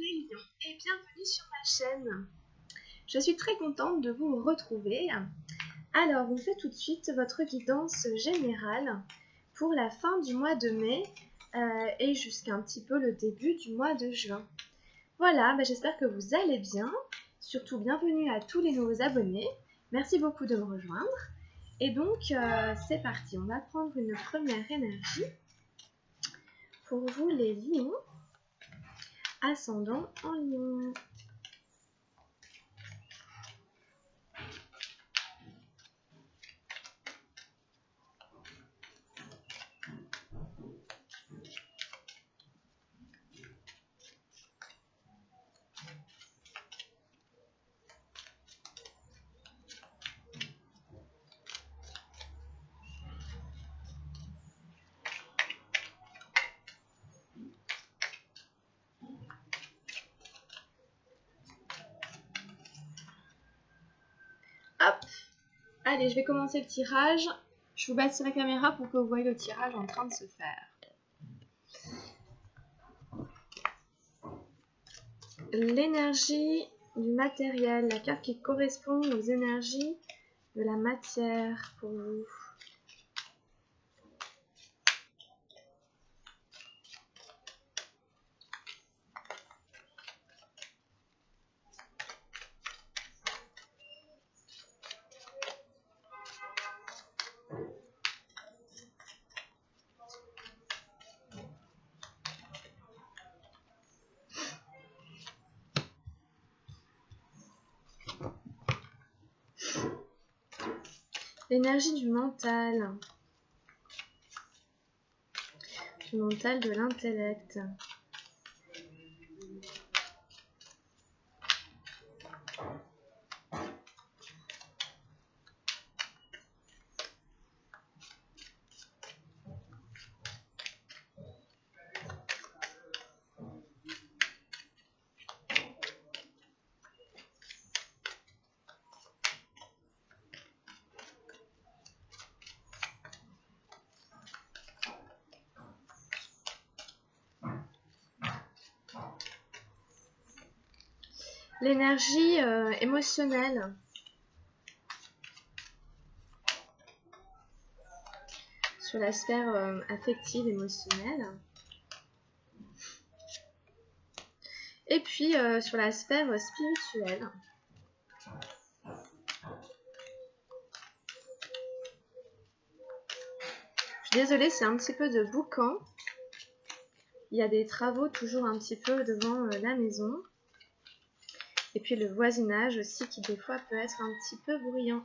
les lions et bienvenue sur ma chaîne. Je suis très contente de vous retrouver. Alors, on fait tout de suite votre guidance générale pour la fin du mois de mai et jusqu'à un petit peu le début du mois de juin. Voilà, j'espère que vous allez bien. Surtout, bienvenue à tous les nouveaux abonnés. Merci beaucoup de me rejoindre. Et donc, c'est parti. On va prendre une première énergie pour vous les lions. Ascendant en lion. Hop. Allez, je vais commencer le tirage. Je vous baisse la caméra pour que vous voyez le tirage en train de se faire. L'énergie du matériel, la carte qui correspond aux énergies de la matière pour vous. L'énergie du mental de l'intellect. L'énergie émotionnelle sur la sphère affective émotionnelle. Et puis sur la sphère spirituelle. Je suis désolée, c'est un petit peu de boucan. Il y a des travaux toujours un petit peu devant la maison. Et puis le voisinage aussi qui des fois peut être un petit peu bruyant.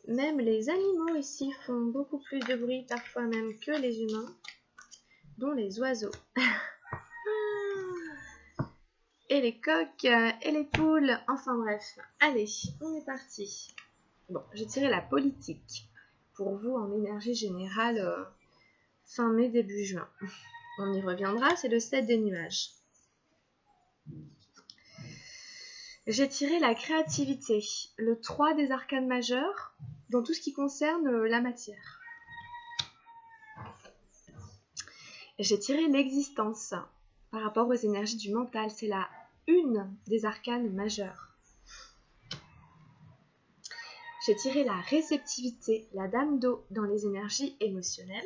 Même les animaux ici font beaucoup plus de bruit parfois même que les humains, dont les oiseaux. Et les coqs et les poules, enfin bref. Allez, on est parti. Bon, j'ai tiré la politique pour vous en énergie générale fin mai, début juin. On y reviendra, c'est le 7 des nuages. J'ai tiré la créativité, le 3 des arcanes majeurs, dans tout ce qui concerne la matière. J'ai tiré l'existence par rapport aux énergies du mental, c'est la 1 des arcanes majeurs. J'ai tiré la réceptivité, la dame d'eau dans les énergies émotionnelles.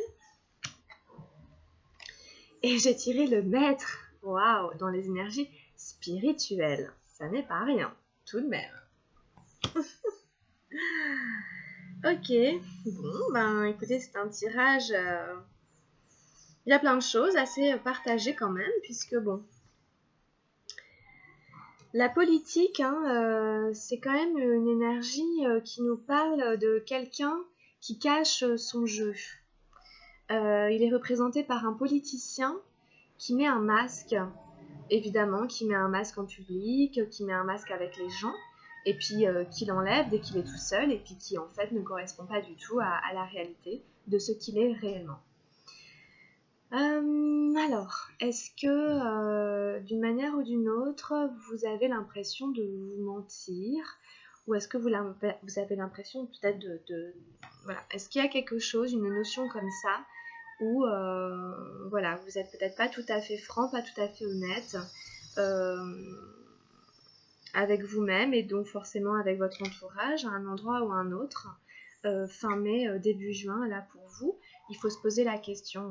Et j'ai tiré le maître, waouh, dans les énergies spirituelles. Ça n'est pas rien, tout de même. Ok, bon, écoutez, c'est un tirage... Il y a plein de choses assez partagées quand même, puisque la politique, c'est quand même une énergie qui nous parle de quelqu'un qui cache son jeu. Il est représenté par un politicien qui met un masque, évidemment, qui met un masque en public, qui met un masque avec les gens, et puis qui l'enlève dès qu'il est tout seul, et puis qui en fait ne correspond pas du tout à la réalité de ce qu'il est réellement. Alors, est-ce que d'une manière ou d'une autre, vous avez l'impression de vous mentir? Ou est-ce que vous avez l'impression peut-être voilà. Est-ce qu'il y a quelque chose, une notion comme ça, où voilà, vous n'êtes peut-être pas tout à fait franc, pas tout à fait honnête avec vous-même et donc forcément avec votre entourage à un endroit ou à un autre. Fin mai, début juin, là pour vous, il faut se poser la question.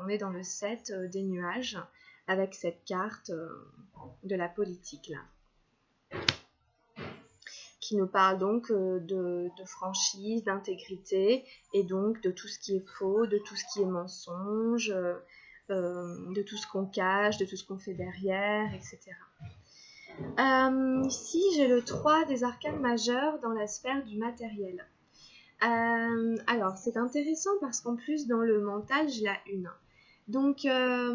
On est dans le 7 des nuages avec cette carte de la politique là, qui nous parle donc de franchise, d'intégrité et donc de tout ce qui est faux, de tout ce qui est mensonge, de tout ce qu'on cache, de tout ce qu'on fait derrière, etc. Ici, j'ai le 3 des arcanes majeurs dans la sphère du matériel. Alors, c'est intéressant parce qu'en plus, dans le mental, j'ai la 1. Donc, à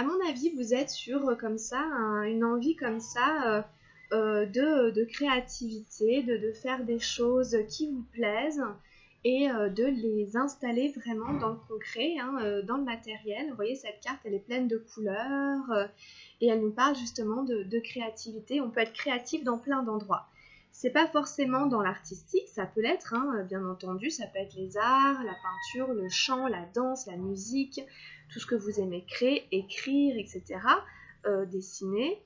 mon avis, vous êtes sur comme ça, une envie comme ça de créativité, de faire des choses qui vous plaisent et de les installer vraiment dans le concret, dans le matériel. Vous voyez, cette carte, elle est pleine de couleurs et elle nous parle justement de créativité. On peut être créatif dans plein d'endroits. C'est pas forcément dans l'artistique, ça peut l'être, bien entendu, ça peut être les arts, la peinture, le chant, la danse, la musique, tout ce que vous aimez créer, écrire, etc., dessiner.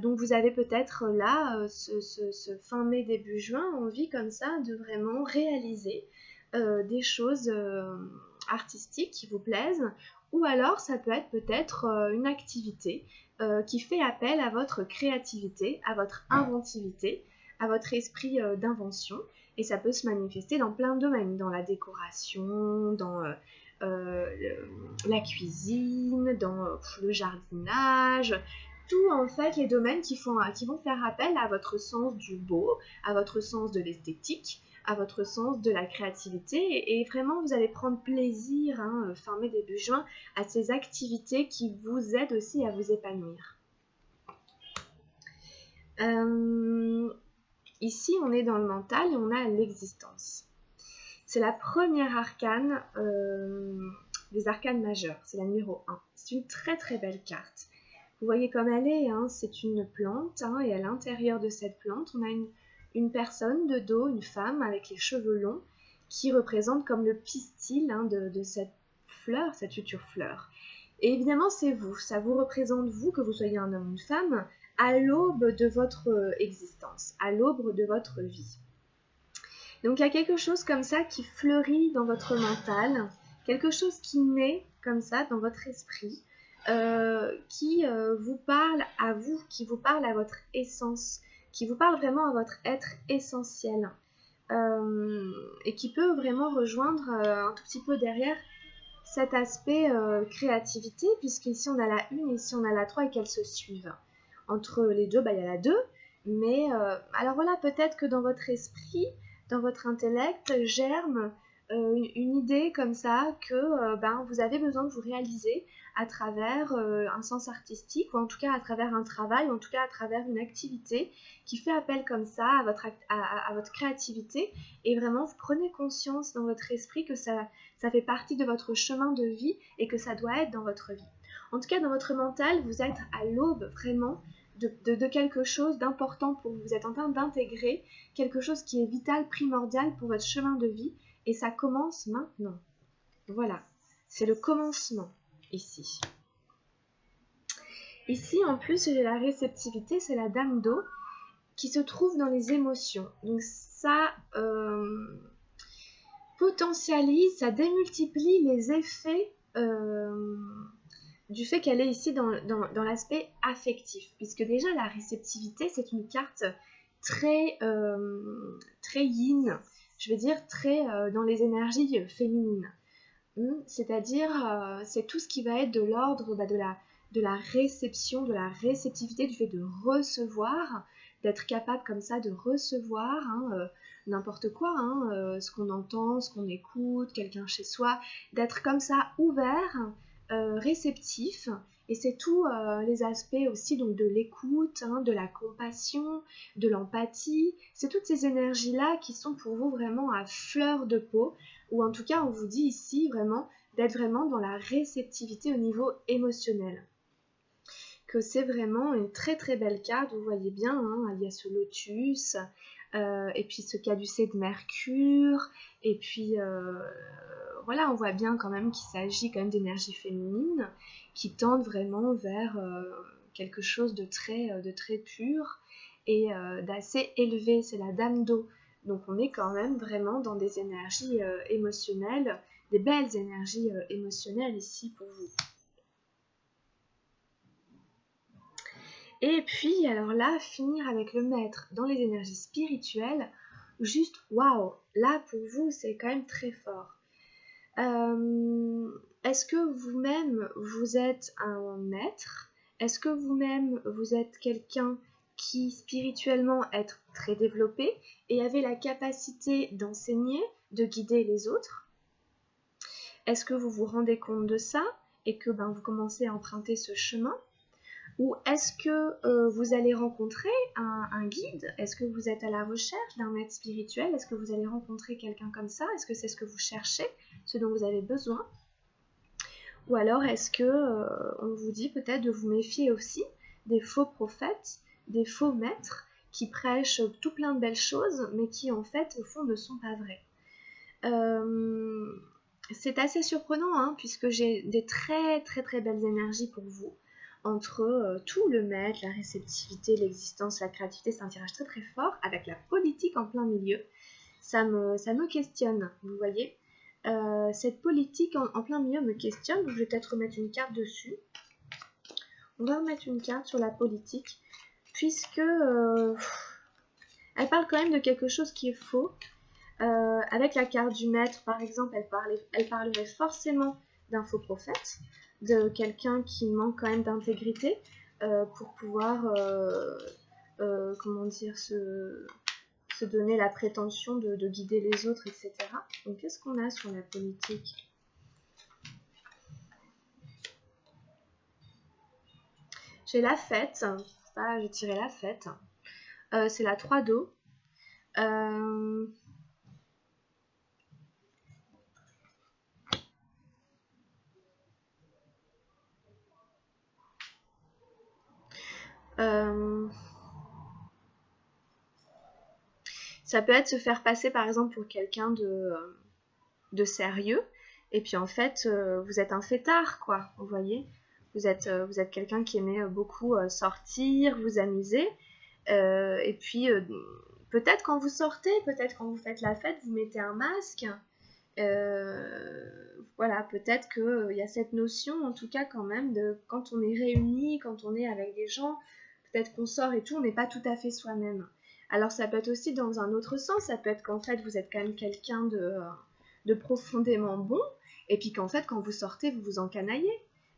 Donc vous avez peut-être là, ce fin mai, début juin, envie comme ça de vraiment réaliser des choses artistiques qui vous plaisent, ou alors ça peut être peut-être une activité qui fait appel à votre créativité, à votre inventivité, à votre esprit d'invention, et ça peut se manifester dans plein de domaines, dans la décoration, dans la cuisine, dans le jardinage, tout en fait les domaines qui vont faire appel à votre sens du beau, à votre sens de l'esthétique, à votre sens de la créativité, et vraiment vous allez prendre plaisir fin mai, début juin à ces activités qui vous aident aussi à vous épanouir. Ici, on est dans le mental et on a l'existence. C'est la première arcane des arcanes majeures. C'est la numéro 1. C'est une très très belle carte. Vous voyez comme elle est, c'est une plante et à l'intérieur de cette plante, on a une personne de dos, une femme avec les cheveux longs qui représente comme le pistil de cette fleur, cette future fleur. Et évidemment, c'est vous. Ça vous représente vous, que vous soyez un homme ou une femme, à l'aube de votre existence, à l'aube de votre vie. Donc il y a quelque chose comme ça qui fleurit dans votre mental, quelque chose qui naît comme ça dans votre esprit, qui vous parle à vous, qui vous parle à votre essence, qui vous parle vraiment à votre être essentiel, et qui peut vraiment rejoindre un tout petit peu derrière cet aspect créativité, puisqu'ici on a la 1 et ici on a la 3 et qu'elles se suivent. Entre les deux, il y a la 2, mais alors voilà, peut-être que dans votre esprit, dans votre intellect, germe une idée comme ça que vous avez besoin de vous réaliser à travers un sens artistique, ou en tout cas à travers un travail, ou en tout cas à travers une activité qui fait appel comme ça à votre créativité, et vraiment vous prenez conscience dans votre esprit que ça fait partie de votre chemin de vie et que ça doit être dans votre vie. En tout cas, dans votre mental, vous êtes à l'aube vraiment de quelque chose d'important pour vous. Vous êtes en train d'intégrer quelque chose qui est vital, primordial pour votre chemin de vie, et ça commence maintenant. Voilà, c'est le commencement ici. Ici, en plus, j'ai la réceptivité, c'est la dame d'eau qui se trouve dans les émotions. Donc ça potentialise, ça démultiplie les effets du fait qu'elle est ici dans l'aspect affectif, puisque déjà la réceptivité, c'est une carte très yin, je veux dire très dans les énergies féminines. C'est-à-dire, c'est tout ce qui va être de l'ordre de la réception, de la réceptivité, du fait de recevoir, d'être capable comme ça de recevoir n'importe quoi, ce qu'on entend, ce qu'on écoute, quelqu'un chez soi, d'être comme ça ouvert, réceptif, et c'est tous les aspects aussi donc de l'écoute, de la compassion, de l'empathie, c'est toutes ces énergies-là qui sont pour vous vraiment à fleur de peau, ou en tout cas on vous dit ici vraiment d'être vraiment dans la réceptivité au niveau émotionnel. Que c'est vraiment une très très belle carte, vous voyez bien, il y a ce lotus, et puis ce caducée de Mercure, et puis voilà, on voit bien quand même qu'il s'agit quand même d'énergie féminine qui tendent vraiment vers quelque chose de très pur et d'assez élevé. C'est la dame d'eau, donc on est quand même vraiment dans des énergies émotionnelles, des belles énergies émotionnelles ici pour vous. Et puis, alors là, finir avec le maître dans les énergies spirituelles, juste waouh, là pour vous, c'est quand même très fort. Est-ce que vous-même, vous êtes un maître? Est-ce que vous-même, vous êtes quelqu'un qui spirituellement est très développé et avait la capacité d'enseigner, de guider les autres? Est-ce que vous vous rendez compte de ça et que vous commencez à emprunter ce chemin? Ou est-ce que vous allez rencontrer un guide? Est-ce que vous êtes à la recherche d'un maître spirituel? Est-ce que vous allez rencontrer quelqu'un comme ça? Est-ce que c'est ce que vous cherchez, ce dont vous avez besoin? Ou alors est-ce que on vous dit peut-être de vous méfier aussi des faux prophètes, des faux maîtres qui prêchent tout plein de belles choses, mais qui en fait au fond ne sont pas vrais? C'est assez surprenant, hein, puisque j'ai des très belles énergies pour vous. Entre tout le maître, la réceptivité, l'existence, la créativité, c'est un tirage très fort, avec la politique en plein milieu. Ça me questionne, vous voyez. Cette politique en plein milieu me questionne, donc je vais peut-être remettre une carte dessus. On va remettre une carte sur la politique, puisque elle parle quand même de quelque chose qui est faux. Avec la carte du maître, par exemple, elle parlerait forcément d'un faux prophète, de quelqu'un qui manque quand même d'intégrité pour pouvoir, comment dire, se donner la prétention de guider les autres, etc. Donc, qu'est-ce qu'on a sur la politique? J'ai la fête, j'ai tiré la fête. C'est la 3 d'eau. Ça peut être se faire passer par exemple pour quelqu'un de sérieux, et puis en fait vous êtes un fêtard, quoi, vous voyez. Vous êtes quelqu'un qui aimait beaucoup sortir, vous amuser, et puis peut-être quand vous sortez, peut-être quand vous faites la fête, vous mettez un masque. Voilà, peut-être qu'il y a cette notion, en tout cas quand même, de quand on est réunis, quand on est avec des gens, peut-être qu'on sort et tout, on n'est pas tout à fait soi-même. Alors ça peut être aussi dans un autre sens, ça peut être qu'en fait vous êtes quand même quelqu'un de profondément bon, et puis qu'en fait quand vous sortez vous vous encanaillez,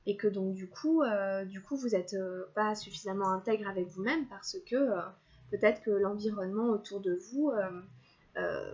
et que donc du coup vous n'êtes pas suffisamment intègre avec vous-même parce que peut-être que l'environnement autour de vous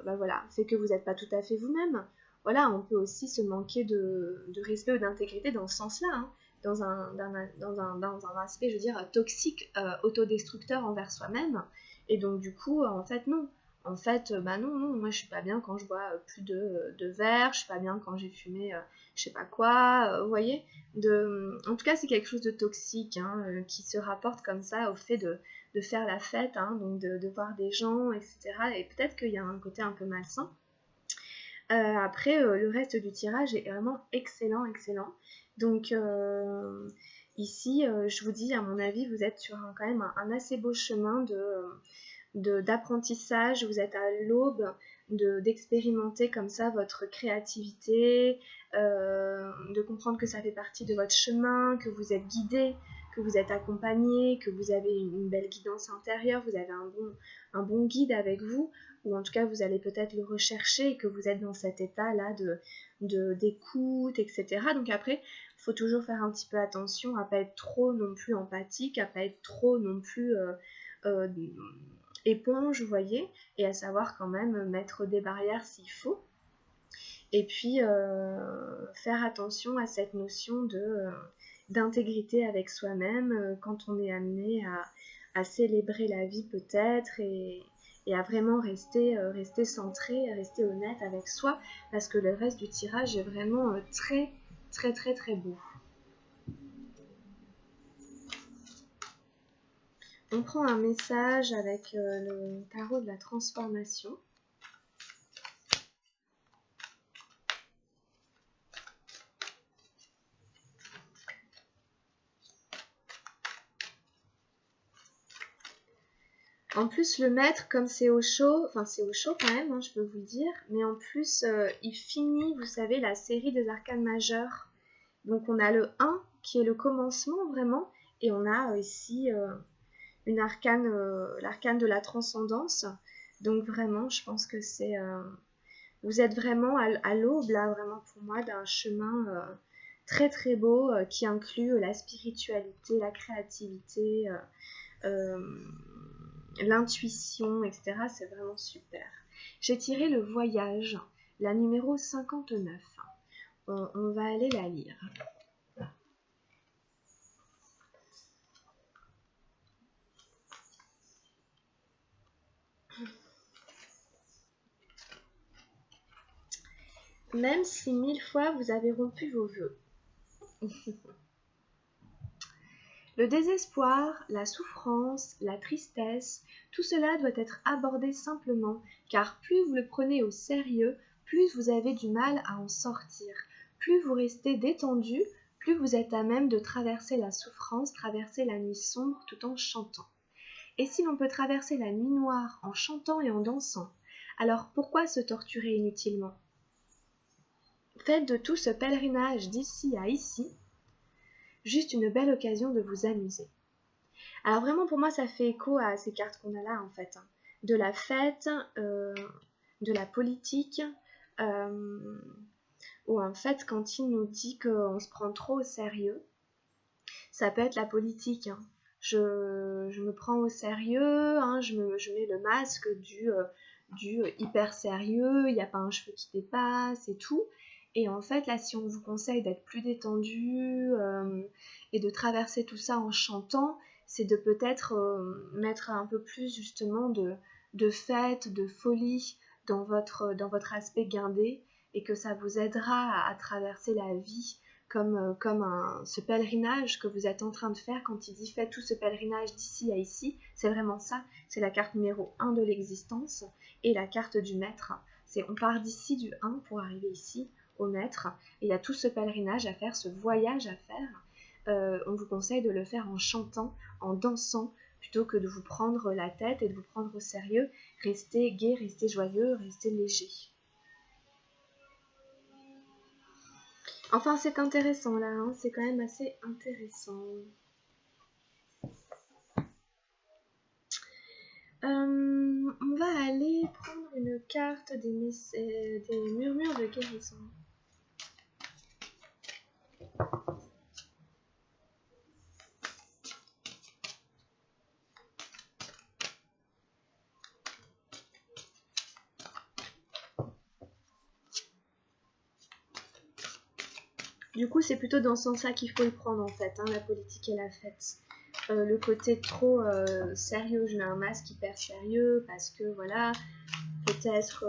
voilà, fait que vous n'êtes pas tout à fait vous-même. Voilà, on peut aussi se manquer de respect ou d'intégrité dans ce sens-là, hein, dans un aspect, je veux dire, toxique, autodestructeur envers soi-même. Et donc du coup, en fait, non. En fait, non, moi je suis pas bien quand je bois plus de verre, je suis pas bien quand j'ai fumé je sais pas quoi, vous voyez. En tout cas, c'est quelque chose de toxique, hein, qui se rapporte comme ça au fait de faire la fête, hein, donc de voir des gens, etc. Et peut-être qu'il y a un côté un peu malsain. Après, le reste du tirage est vraiment excellent. Donc ici, je vous dis, à mon avis, vous êtes sur quand même un assez beau chemin d'apprentissage. Vous êtes à l'aube d'expérimenter comme ça votre créativité, de comprendre que ça fait partie de votre chemin, que vous êtes guidé, que vous êtes accompagné, que vous avez une belle guidance intérieure, vous avez un bon guide avec vous, ou en tout cas vous allez peut-être le rechercher et que vous êtes dans cet état-là d'écoute, etc. Donc après, il faut toujours faire un petit peu attention à pas être trop non plus empathique, à pas être trop non plus éponge, vous voyez, et à savoir quand même mettre des barrières s'il faut. Et puis faire attention à cette notion d'intégrité avec soi-même quand on est amené à célébrer la vie peut-être et à vraiment rester centré, rester honnête avec soi, parce que le reste du tirage est vraiment très beau. On prend un message avec le tarot de la transformation. En plus, le maître, comme c'est au chaud, enfin c'est au chaud quand même, hein, je peux vous le dire, mais en plus, il finit, vous savez, la série des arcanes majeurs. Donc on a le 1 qui est le commencement vraiment, et on a ici une arcane, l'arcane de la transcendance. Donc vraiment, je pense que c'est, vous êtes vraiment à l'aube là, vraiment pour moi, d'un chemin très très beau qui inclut la spiritualité, la créativité. L'intuition, etc. C'est vraiment super. J'ai tiré le voyage, la numéro 59. On va aller la lire. Même si 1000 fois vous avez rompu vos vœux. Le désespoir, la souffrance, la tristesse, tout cela doit être abordé simplement, car plus vous le prenez au sérieux, plus vous avez du mal à en sortir. Plus vous restez détendu, plus vous êtes à même de traverser la souffrance, traverser la nuit sombre tout en chantant. Et si l'on peut traverser la nuit noire en chantant et en dansant, alors pourquoi se torturer inutilement? Faites de tout ce pèlerinage d'ici à ici juste une belle occasion de vous amuser. Alors vraiment pour moi ça fait écho à ces cartes qu'on a là en fait, hein. De la fête, de la politique, où en fait quand il nous dit qu'on se prend trop au sérieux, ça peut être la politique, hein. Je me prends au sérieux, hein, je mets le masque du hyper sérieux, il n'y a pas un cheveu qui dépasse et tout. Et en fait, là, si on vous conseille d'être plus détendu et de traverser tout ça en chantant, c'est de peut-être mettre un peu plus justement de fête, de folie dans votre aspect guindé et que ça vous aidera à traverser la vie comme ce pèlerinage que vous êtes en train de faire. Quand il dit faites tout ce pèlerinage d'ici à ici, c'est vraiment ça, c'est la carte numéro 1 de l'existence et la carte du maître. C'est on part d'ici du 1 pour arriver ici au maître et il y a tout ce pèlerinage à faire, ce voyage à faire. On vous conseille de le faire en chantant, en dansant, plutôt que de vous prendre la tête et de vous prendre au sérieux. Restez gai, restez joyeux, restez léger. Enfin, c'est intéressant là, hein, c'est quand même assez intéressant. On va aller prendre une carte des murmures de guérison. Du coup, c'est plutôt dans ce sens-là qu'il faut le prendre en fait, hein, la politique et la fête. Le côté trop sérieux, je mets un masque hyper sérieux parce que voilà, peut-être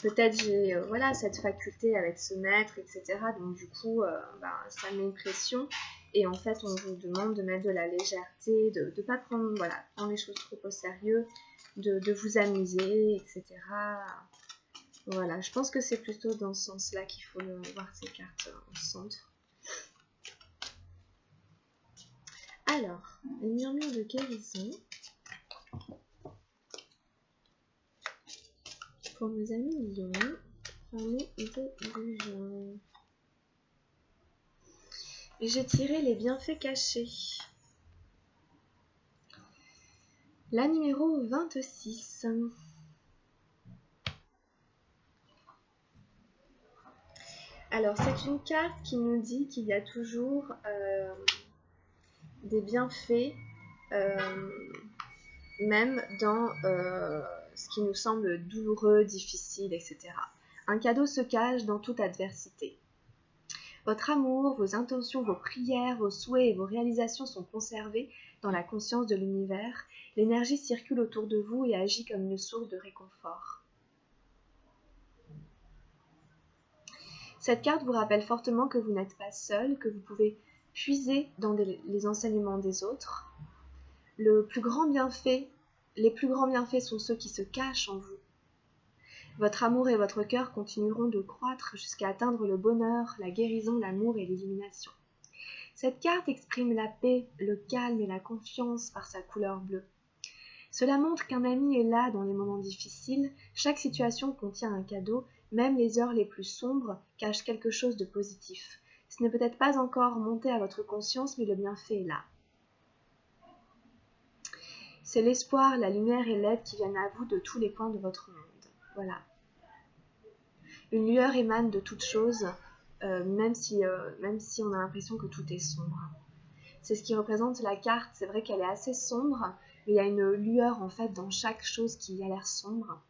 j'ai voilà, cette faculté avec ce maître, etc. Donc du coup, ça met une pression. Et en fait, on vous demande de mettre de la légèreté, de ne pas prendre, voilà, prendre les choses trop au sérieux, de vous amuser, etc. Voilà, je pense que c'est plutôt dans ce sens-là qu'il faut voir ces cartes au centre. Alors, les murmures de guérison. Pour nos amis lions, famille de juin. Et j'ai tiré les bienfaits cachés. La numéro 26. Alors, c'est une carte qui nous dit qu'il y a toujours des bienfaits, même dans ce qui nous semble douloureux, difficile, etc. Un cadeau se cache dans toute adversité. Votre amour, vos intentions, vos prières, vos souhaits et vos réalisations sont conservés dans la conscience de l'univers. L'énergie circule autour de vous et agit comme une source de réconfort. Cette carte vous rappelle fortement que vous n'êtes pas seul, que vous pouvez puiser dans les enseignements des autres. Les plus grands bienfaits sont ceux qui se cachent en vous. Votre amour et votre cœur continueront de croître jusqu'à atteindre le bonheur, la guérison, l'amour et l'illumination. Cette carte exprime la paix, le calme et la confiance par sa couleur bleue. Cela montre qu'un ami est là dans les moments difficiles, chaque situation contient un cadeau, même les heures les plus sombres cachent quelque chose de positif. Ce n'est peut-être pas encore monté à votre conscience, mais le bienfait est là. C'est l'espoir, la lumière et l'aide qui viennent à vous de tous les coins de votre monde. Voilà. Une lueur émane de toute chose, même si on a l'impression que tout est sombre. C'est ce qui représente la carte. C'est vrai qu'elle est assez sombre, mais il y a une lueur en fait dans chaque chose qui a l'air sombre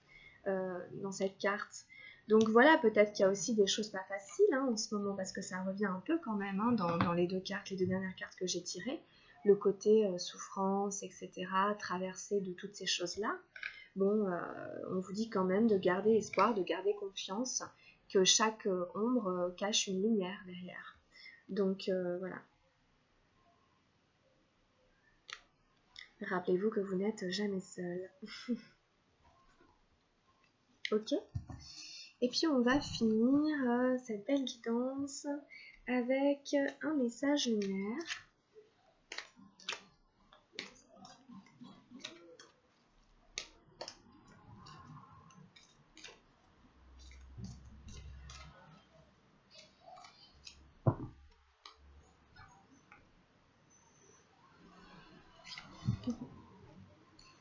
dans cette carte. Donc voilà, peut-être qu'il y a aussi des choses pas faciles en ce moment, parce que ça revient un peu quand même dans les deux dernières cartes que j'ai tirées. Le côté souffrance, etc., traversée de toutes ces choses-là. Bon, on vous dit quand même de garder espoir, de garder confiance, que chaque ombre cache une lumière derrière. Donc voilà. Rappelez-vous que vous n'êtes jamais seul. Ok. Et puis on va finir cette belle guidance avec un message lunaire.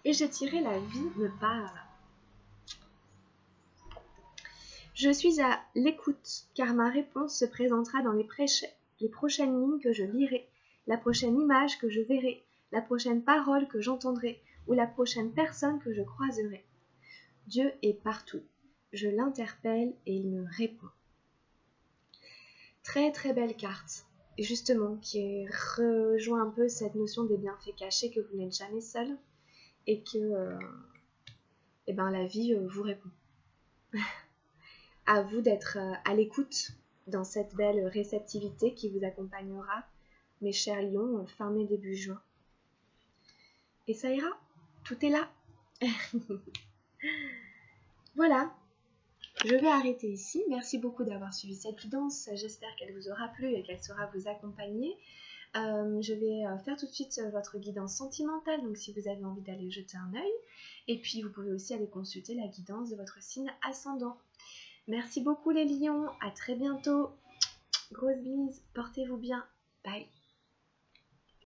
Et j'ai tiré la vie me parle. Je suis à l'écoute, car ma réponse se présentera dans les prochaines lignes que je lirai, la prochaine image que je verrai, la prochaine parole que j'entendrai, ou la prochaine personne que je croiserai. Dieu est partout. Je l'interpelle et il me répond. Très très belle carte, justement, qui rejoint un peu cette notion des bienfaits cachés, que vous n'êtes jamais seul, et que la vie vous répond. À vous d'être à l'écoute dans cette belle réceptivité qui vous accompagnera, mes chers lions, fin mai, début juin. Et ça ira, tout est là. Voilà, je vais arrêter ici. Merci beaucoup d'avoir suivi cette guidance. J'espère qu'elle vous aura plu et qu'elle saura vous accompagner. Je vais faire tout de suite votre guidance sentimentale, donc si vous avez envie d'aller jeter un œil. Et puis vous pouvez aussi aller consulter la guidance de votre signe ascendant. Merci beaucoup les lions, à très bientôt. Grosse bise, portez-vous bien. Bye.